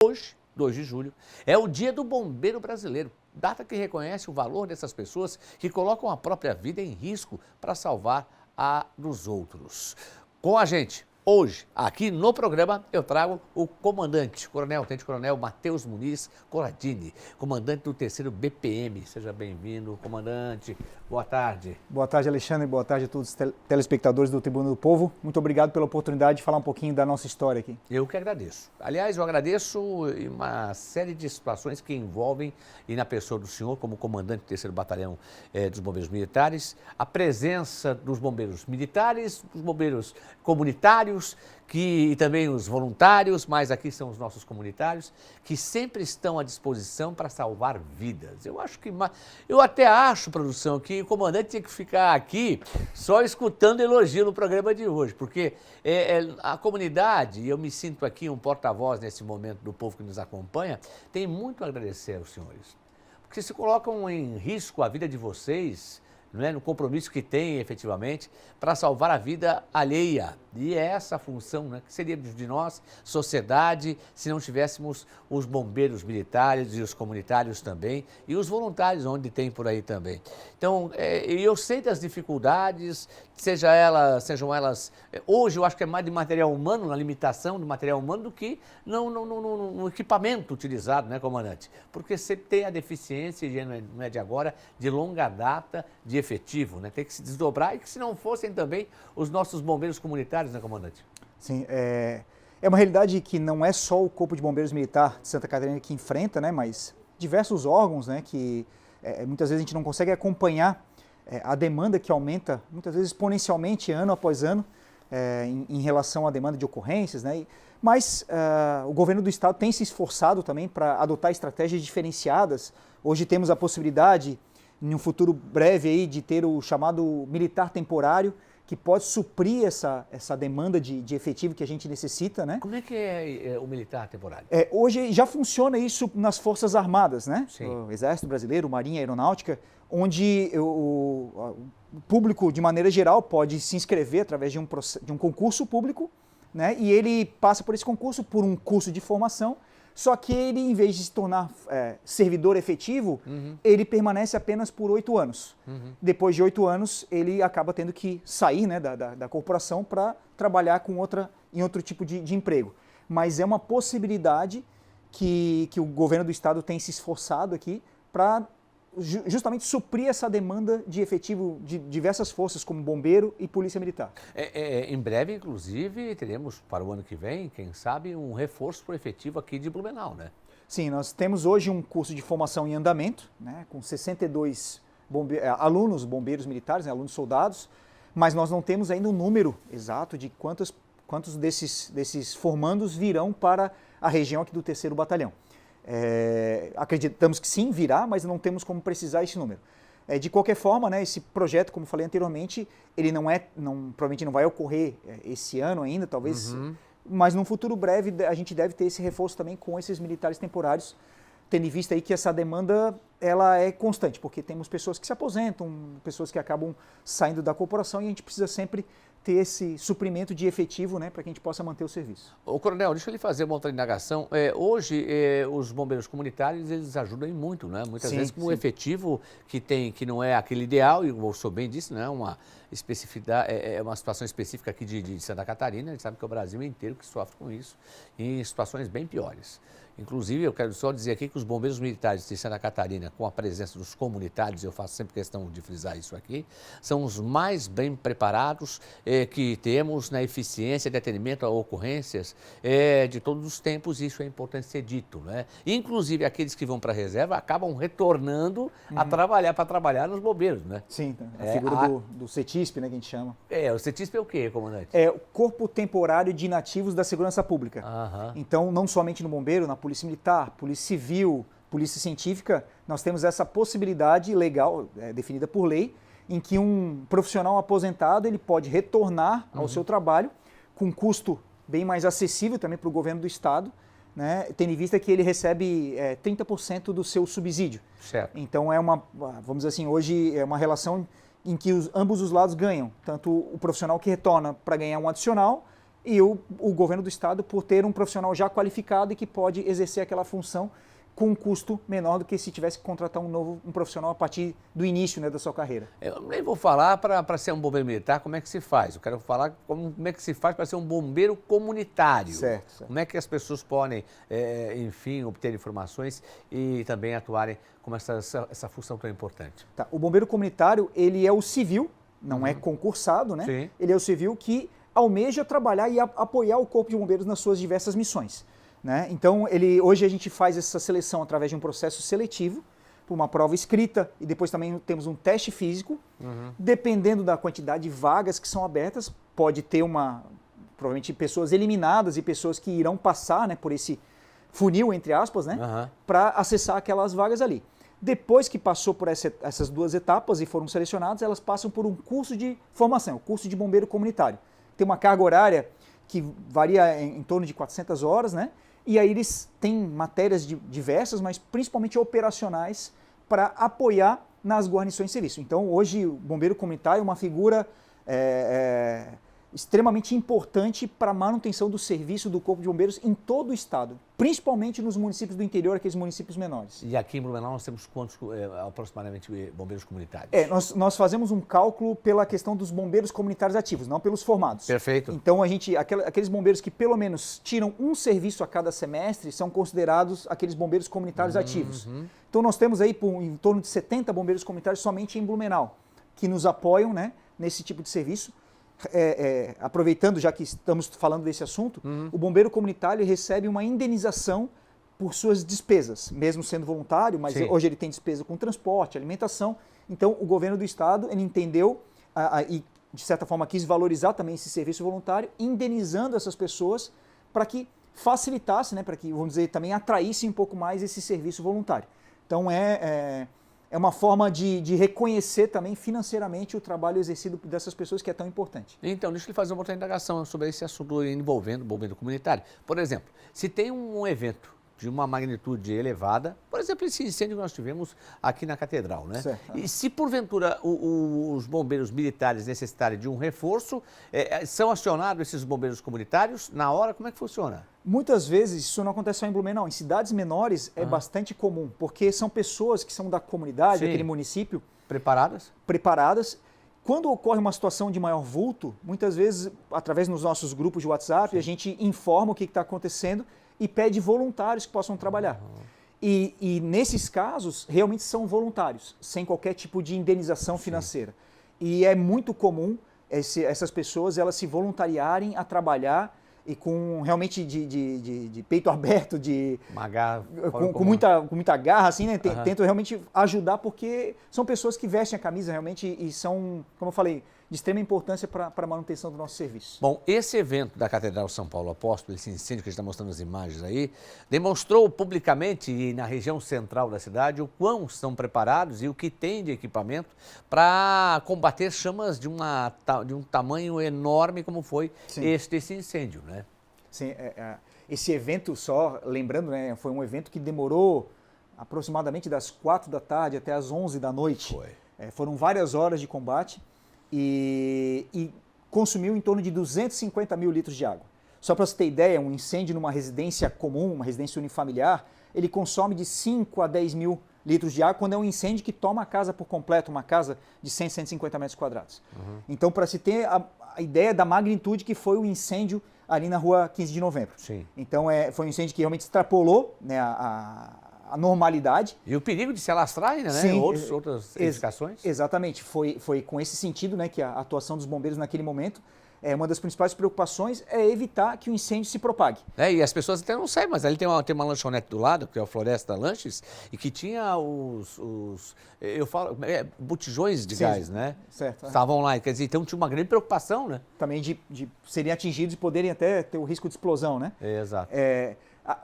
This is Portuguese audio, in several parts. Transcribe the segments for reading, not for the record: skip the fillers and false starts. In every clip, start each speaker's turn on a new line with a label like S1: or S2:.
S1: Hoje, 2 de julho, é o Dia do Bombeiro Brasileiro, data que reconhece o valor dessas pessoas que colocam a própria vida em risco para salvar a dos outros. Com a gente, hoje, aqui no programa, eu trago o comandante, Tenente Coronel Matheus Muniz Corradini, comandante do 3º BPM. Seja bem-vindo, comandante. Boa tarde.
S2: Boa tarde, Alexandre. Boa tarde a todos os telespectadores do Tribuna do Povo. Muito obrigado pela oportunidade de falar um pouquinho da nossa história aqui.
S1: Eu que agradeço. Aliás, eu agradeço uma série de situações que envolvem, e na pessoa do senhor, como comandante do 3º Batalhão dos Bombeiros Militares, a presença dos bombeiros militares, dos bombeiros comunitários, e também os voluntários, mas aqui são os nossos comunitários, que sempre estão à disposição para salvar vidas. Eu até acho, produção, que o comandante tinha que ficar aqui só escutando elogio no programa de hoje, porque a comunidade, e eu me sinto aqui um porta-voz nesse momento do povo que nos acompanha, tem muito a agradecer aos senhores, porque se colocam em risco a vida de vocês, não é, no compromisso que tem efetivamente para salvar a vida alheia. E é essa a função, né, que seria de nós, sociedade, se não tivéssemos os bombeiros militares e os comunitários também, e os voluntários, onde tem por aí também. Então, eu sei das dificuldades, sejam elas, hoje eu acho que é mais de material humano, na limitação do material humano, do que no equipamento utilizado, né, comandante? Porque sempre tem a deficiência, e não é de agora, de longa data, de efetivo, né? Tem que se desdobrar, e que se não fossem também os nossos bombeiros comunitários, né, comandante?
S2: Sim, é uma realidade que não é só o Corpo de Bombeiros Militar de Santa Catarina que enfrenta, né, mas diversos órgãos, né, que muitas vezes a gente não consegue acompanhar a demanda que aumenta, muitas vezes exponencialmente, ano após ano, em relação à demanda de ocorrências, né? Mas o governo do estado tem se esforçado também para adotar estratégias diferenciadas. Hoje temos a possibilidade, em um futuro breve, aí, de ter o chamado militar temporário, que pode suprir essa demanda de efetivo que a gente necessita, né?
S1: Como é que é o militar temporário?
S2: Hoje já funciona isso nas Forças Armadas, né?
S1: Sim.
S2: O Exército Brasileiro, Marinha, Aeronáutica, onde o público, de maneira geral, pode se inscrever através de um concurso público, né? E ele passa por esse concurso, por um curso de formação, só que ele, em vez de se tornar servidor efetivo, ele permanece apenas por 8 anos. Depois de 8 anos, ele acaba tendo que sair, né, da corporação para trabalhar em outro tipo de emprego. Mas é uma possibilidade que o governo do estado tem se esforçado aqui para justamente suprir essa demanda de efetivo de diversas forças, como bombeiro e polícia militar.
S1: Em breve, inclusive, teremos para o ano que vem, quem sabe, um reforço pro efetivo aqui de Blumenau, né?
S2: Sim, nós temos hoje um curso de formação em andamento, né, com 62 alunos bombeiros militares, né, alunos soldados, mas nós não temos ainda um número exato de quantos desses formandos virão para a região aqui do 3º Batalhão. Acreditamos que sim, virá, mas não temos como precisar esse número. De qualquer forma, né, esse projeto, como falei anteriormente, ele provavelmente não vai ocorrer esse ano ainda, talvez, mas num futuro breve a gente deve ter esse reforço também com esses militares temporários, tendo em vista aí que essa demanda ela é constante, porque temos pessoas que se aposentam, pessoas que acabam saindo da corporação, e a gente precisa sempre ter esse suprimento de efetivo, né, para que a gente possa manter o serviço.
S1: Ô, coronel, deixa eu lhe fazer uma outra indagação. Hoje, os bombeiros comunitários, eles ajudam muito, né? Muitas vezes com o efetivo que não é aquele ideal, e o senhor bem disse, não é uma especificidade, é uma situação específica aqui de Santa Catarina. A gente sabe que é o Brasil inteiro que sofre com isso, em situações bem piores. Inclusive, eu quero só dizer aqui que os bombeiros militares de Santa Catarina, com a presença dos comunitários, eu faço sempre questão de frisar isso aqui, são os mais bem preparados que temos na eficiência de atendimento a ocorrências de todos os tempos, e isso é importante ser dito, né? Inclusive, aqueles que vão para a reserva acabam retornando para trabalhar nos bombeiros, né?
S2: Sim, a figura do CETISP, né, que a gente chama.
S1: O CETISP é o quê, comandante?
S2: É o Corpo Temporário de Inativos da Segurança Pública. Então, não somente no bombeiro, na Polícia Militar, Polícia Civil, Polícia Científica, nós temos essa possibilidade legal, definida por lei, em que um profissional aposentado ele pode retornar ao seu trabalho com um custo bem mais acessível também para o governo do estado, né, tendo em vista que ele recebe 30% do seu subsídio.
S1: Certo.
S2: Então vamos dizer assim, hoje é uma relação em que ambos os lados ganham, tanto o profissional que retorna para ganhar um adicional, e o governo do estado por ter um profissional já qualificado e que pode exercer aquela função com um custo menor do que se tivesse que contratar um profissional a partir do início, né, da sua carreira.
S1: Eu nem vou falar para ser um bombeiro militar como é que se faz. Eu quero falar como é que se faz para ser um bombeiro comunitário.
S2: Certo.
S1: Como é que as pessoas podem, enfim, obter informações e também atuarem com essa função tão importante.
S2: Tá. O bombeiro comunitário, ele é o civil, não é concursado, né?
S1: Sim.
S2: Ele é o civil que almeja trabalhar e apoiar o Corpo de Bombeiros nas suas diversas missões. Né? Então, hoje a gente faz essa seleção através de um processo seletivo, por uma prova escrita e depois também temos um teste físico. Dependendo da quantidade de vagas que são abertas, pode ter provavelmente pessoas eliminadas e pessoas que irão passar, né, por esse funil, entre aspas, né, para acessar aquelas vagas ali. Depois que passou por essas duas etapas e foram selecionados, elas passam por um curso de formação, o curso de bombeiro comunitário. Tem uma carga horária que varia em torno de 400 horas, né? E aí eles têm matérias diversas, mas principalmente operacionais, para apoiar nas guarnições de serviço. Então, hoje, o bombeiro comunitário é uma figura extremamente importante para a manutenção do serviço do Corpo de Bombeiros em todo o estado, principalmente nos municípios do interior, aqueles municípios menores.
S1: E aqui em Blumenau nós temos quantos aproximadamente bombeiros comunitários?
S2: Nós fazemos um cálculo pela questão dos bombeiros comunitários ativos, não pelos formados.
S1: Perfeito.
S2: Então, aqueles bombeiros que pelo menos tiram um serviço a cada semestre são considerados aqueles bombeiros comunitários ativos. Então, nós temos aí em torno de 70 bombeiros comunitários somente em Blumenau, que nos apoiam, né, nesse tipo de serviço. Aproveitando, já que estamos falando desse assunto, o bombeiro comunitário recebe uma indenização por suas despesas, mesmo sendo voluntário, mas hoje ele tem despesa com transporte, alimentação. Então, o governo do estado, ele entendeu e, de certa forma, quis valorizar também esse serviço voluntário, indenizando essas pessoas para que facilitasse, né, para que, vamos dizer, também atraísse um pouco mais esse serviço voluntário. Então, é uma forma de reconhecer também financeiramente o trabalho exercido dessas pessoas que é tão importante.
S1: Então, deixa eu lhe fazer uma outra indagação sobre esse assunto envolvendo o bombeiro comunitário. Por exemplo, se tem um evento de uma magnitude elevada, por exemplo, esse incêndio que nós tivemos aqui na Catedral, né?
S2: Certo.
S1: E se porventura os bombeiros militares necessitarem de um reforço, são acionados esses bombeiros comunitários na hora? Como é que funciona?
S2: Muitas vezes isso não acontece só em Blumenau, em cidades menores é bastante comum, porque são pessoas que são da comunidade, daquele município. Preparadas. Quando ocorre uma situação de maior vulto, muitas vezes, através dos nossos grupos de WhatsApp, a gente informa o que está acontecendo e pede voluntários que possam trabalhar. E nesses casos, realmente são voluntários, sem qualquer tipo de indenização financeira. E é muito comum essas pessoas elas se voluntariarem a trabalhar e com realmente de peito aberto, com muita garra, assim, né? Tentam realmente ajudar, porque são pessoas que vestem a camisa realmente e são, como eu falei, de extrema importância para a manutenção do nosso serviço.
S1: Bom, esse evento da Catedral São Paulo Apóstolo, esse incêndio que a gente está mostrando as imagens aí, demonstrou publicamente e na região central da cidade o quão estão preparados e o que tem de equipamento para combater chamas de um tamanho enorme como foi esse incêndio, né?
S2: Sim, esse evento, só lembrando, né, foi um evento que demorou aproximadamente das 4 da tarde até as 11 da noite. Foram várias horas de combate. E consumiu em torno de 250 mil litros de água. Só para você ter ideia, um incêndio numa residência comum, uma residência unifamiliar, ele consome de 5 a 10 mil litros de água quando é um incêndio que toma a casa por completo, uma casa de 100, 150 metros quadrados. Então, para se ter a ideia da magnitude que foi o incêndio ali na rua 15 de novembro. Então, foi um incêndio que realmente extrapolou, né, a normalidade.
S1: E o perigo de se alastrar ainda, né? Outras edificações.
S2: Exatamente. Foi com esse sentido, né, que a atuação dos bombeiros naquele momento, uma das principais preocupações é evitar que o incêndio se propague.
S1: E as pessoas até não sabem, mas ali tem uma lanchonete do lado, que é a Floresta Lanches, e que tinha botijões de gás, né?
S2: Certo.
S1: Estavam lá, quer dizer, então tinha uma grande preocupação, né?
S2: Também de serem atingidos e poderem até ter o risco de explosão, né?
S1: Exato.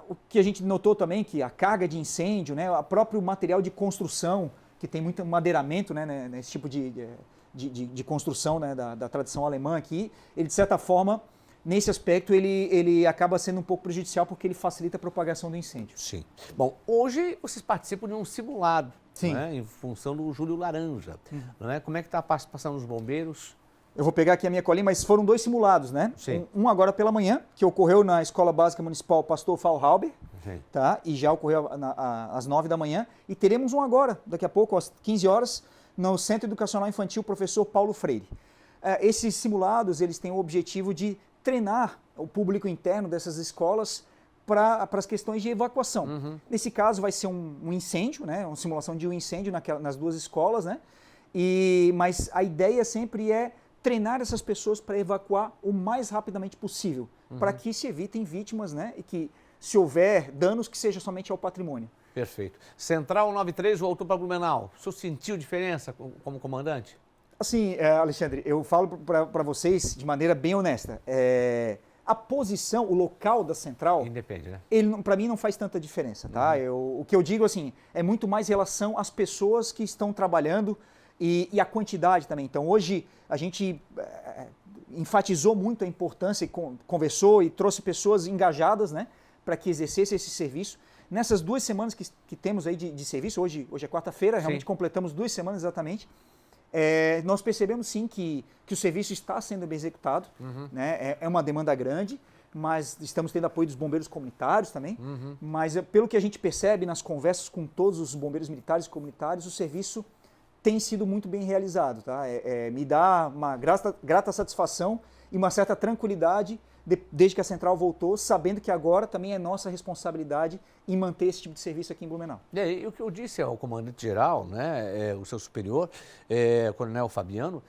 S2: O que a gente notou também, que a carga de incêndio, né, o próprio material de construção, que tem muito madeiramento, né, nesse tipo de construção, né, da tradição alemã aqui, ele de certa forma, nesse aspecto, ele acaba sendo um pouco prejudicial porque ele facilita a propagação do incêndio.
S1: Sim. Bom, hoje vocês participam de um simulado, né, em função do Julho Laranja. Não é? Como é que está a participação dos bombeiros
S2: Eu vou pegar aqui a minha colinha, mas foram 2 simulados, né?
S1: Sim.
S2: Um agora pela manhã, que ocorreu na Escola Básica Municipal Pastor Faulhaber,
S1: Sim.
S2: tá? E já ocorreu às 9 da manhã. E teremos um agora, daqui a pouco, às 15 horas, no Centro Educacional Infantil Professor Paulo Freire. Esses simulados, eles têm o objetivo de treinar o público interno dessas escolas para as questões de evacuação.
S1: Uhum.
S2: Nesse caso, vai ser um incêndio, né? Uma simulação de um incêndio nas 2 escolas, né? Mas a ideia sempre é treinar essas pessoas para evacuar o mais rapidamente possível, para que se evitem vítimas, né? E que, se houver danos, que seja somente ao patrimônio.
S1: Perfeito. Central 93 voltou para Blumenau. O senhor sentiu diferença como comandante?
S2: Assim, Alexandre, eu falo para vocês de maneira bem honesta. A posição, o local da central,
S1: Independe, né?
S2: ele para mim não faz tanta diferença, tá? O que eu digo assim é muito mais relação às pessoas que estão trabalhando e a quantidade também. Então hoje a gente enfatizou muito a importância e conversou e trouxe pessoas engajadas, né, para que exercessem esse serviço. Nessas 2 semanas que temos aí de serviço, hoje é quarta-feira, realmente completamos 2 semanas exatamente. Nós percebemos sim que o serviço está sendo bem executado, né? É uma demanda grande, mas estamos tendo apoio dos bombeiros comunitários também. Mas pelo que a gente percebe nas conversas com todos os bombeiros militares e comunitários, o serviço tem sido muito bem realizado. Tá? Me dá uma grata satisfação e uma certa tranquilidade desde que a central voltou, sabendo que agora também é nossa responsabilidade em manter esse tipo de serviço aqui em Blumenau.
S1: E o que eu disse ao comandante-geral, né, o seu superior, Coronel Fabiano,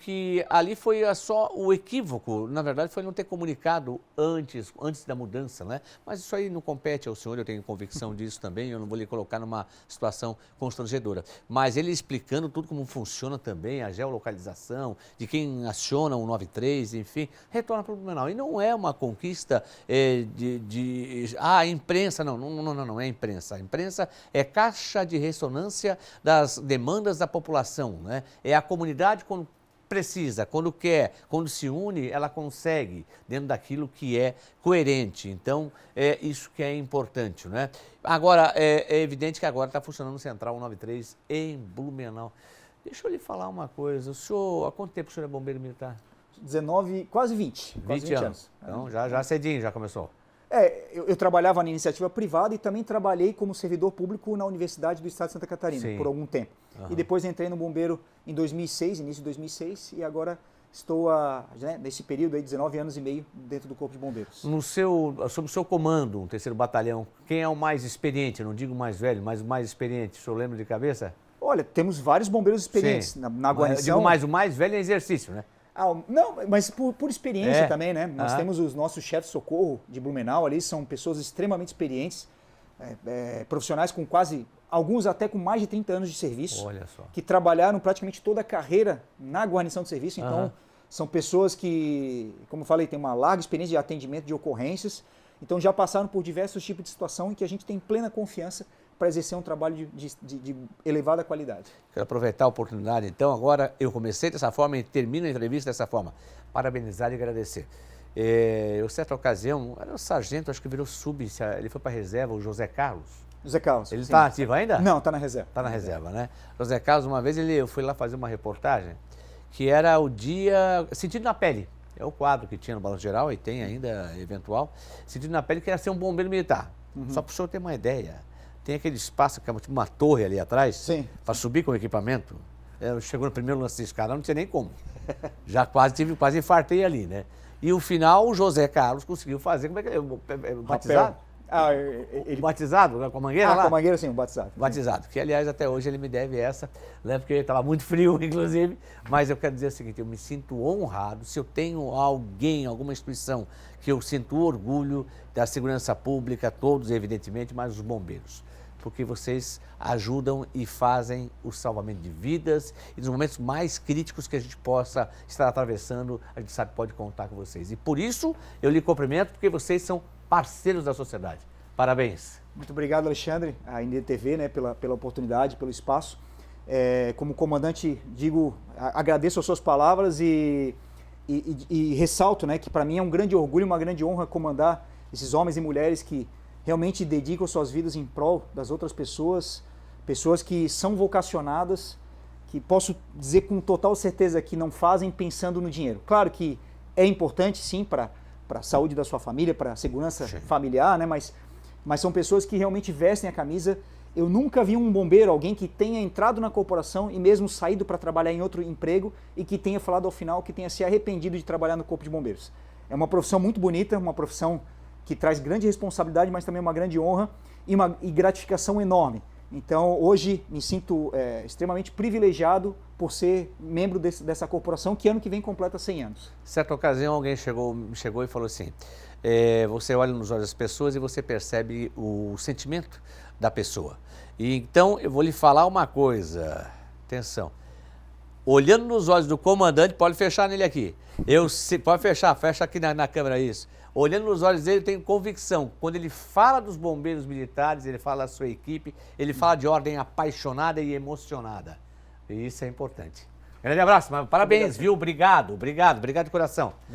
S1: que ali foi só o equívoco, na verdade, foi não ter comunicado antes da mudança, né? Mas isso aí não compete ao senhor, eu tenho convicção disso também, eu não vou lhe colocar numa situação constrangedora. Mas ele explicando tudo como funciona também, a geolocalização, de quem aciona o 93, enfim, retorna para o Blumenau. E não é uma conquista a imprensa, não é a imprensa. A imprensa é caixa de ressonância das demandas da população, né? É a comunidade quando precisa, quando quer, quando se une, ela consegue, dentro daquilo que é coerente. Então, é isso que é importante, né? Agora, é evidente que agora está funcionando o Central 193 em Blumenau. Deixa eu lhe falar uma coisa, há quanto tempo o senhor é bombeiro militar?
S2: 19, quase 20.
S1: 20 anos. Então, já cedinho, já começou.
S2: Eu trabalhava na iniciativa privada e também trabalhei como servidor público na Universidade do Estado de Santa Catarina, por algum tempo. E depois entrei no bombeiro em 2006, início de 2006, e agora estou, nesse período aí, 19 anos e meio dentro do Corpo de Bombeiros.
S1: Sob o seu comando, o 3º Batalhão, quem é o mais experiente? Não digo mais velho, mas o mais experiente. O senhor lembra de cabeça?
S2: Olha, temos vários bombeiros experientes na guarnição.
S1: Eu digo mais, o mais velho é exercício, né?
S2: Não, mas por experiência também, né? Nós temos os nossos chefes de socorro de Blumenau ali, são pessoas extremamente experientes, profissionais com alguns até com mais de 30 anos de serviço.
S1: Olha só.
S2: Que trabalharam praticamente toda a carreira na guarnição de serviço. Então, são pessoas que, como eu falei, têm uma larga experiência de atendimento de ocorrências. Então, já passaram por diversos tipos de situação em que a gente tem plena confiança para exercer um trabalho de elevada qualidade.
S1: Quero aproveitar a oportunidade, então, agora eu comecei dessa forma e termino a entrevista dessa forma. Parabenizar e agradecer. Eu, certa ocasião, era um sargento, acho que virou ele foi para a reserva, o José Carlos.
S2: José Carlos.
S1: Ele está ativo ainda?
S2: Não, está na reserva.
S1: Está na reserva, né? José Carlos, uma vez eu fui lá fazer uma reportagem, que era o dia Sentido na Pele. É o quadro que tinha no Balanço Geral e tem ainda, eventual. Sentido na Pele, que era ser um bombeiro militar. Só para o senhor ter uma ideia. Tem aquele espaço, que é tipo uma torre ali atrás, para subir com o equipamento. Chegou no primeiro lance de escada, não tinha nem como. Já quase infartei ali, né? E o final, o José Carlos conseguiu fazer, como é que é? Batizado? Batizado, com a mangueira lá?
S2: Com a mangueira, sim, o batizado.
S1: Batizado, que aliás até hoje ele me deve essa, né, porque estava muito frio, inclusive, mas eu quero dizer o seguinte, eu me sinto honrado se eu tenho alguém, alguma instituição, que eu sinto orgulho da segurança pública, todos evidentemente, mas os bombeiros, porque vocês ajudam e fazem o salvamento de vidas e nos momentos mais críticos que a gente possa estar atravessando, a gente sabe que pode contar com vocês. E por isso eu lhe cumprimento, porque vocês são parceiros da sociedade. Parabéns.
S2: Muito obrigado, Alexandre, a NDTV, né, pela oportunidade, pelo espaço. Como comandante, agradeço as suas palavras e ressalto, né, que para mim é um grande orgulho, uma grande honra comandar esses homens e mulheres que realmente dedicam suas vidas em prol das outras pessoas, pessoas que são vocacionadas que posso dizer com total certeza que não fazem pensando no dinheiro. Claro que é importante, sim, para a saúde da sua família, para a segurança familiar, né? Mas são pessoas que realmente vestem a camisa. Eu nunca vi um bombeiro, alguém que tenha entrado na corporação e mesmo saído para trabalhar em outro emprego e que tenha falado ao final que tenha se arrependido de trabalhar no Corpo de Bombeiros. É uma profissão muito bonita, uma profissão que traz grande responsabilidade, mas também uma grande honra e gratificação enorme. Então, hoje me sinto extremamente privilegiado por ser membro dessa corporação, que ano que vem completa 100 anos.
S1: Certa ocasião, alguém chegou e falou assim, você olha nos olhos das pessoas e você percebe o sentimento da pessoa. E então, eu vou lhe falar uma coisa, atenção, olhando nos olhos do comandante, pode fechar nele aqui, pode fechar, fecha aqui na câmera isso. Olhando nos olhos dele, eu tenho convicção. Quando ele fala dos bombeiros militares, ele fala da sua equipe, ele fala de ordem apaixonada e emocionada. E isso é importante. Grande abraço, parabéns, viu? Obrigado de coração.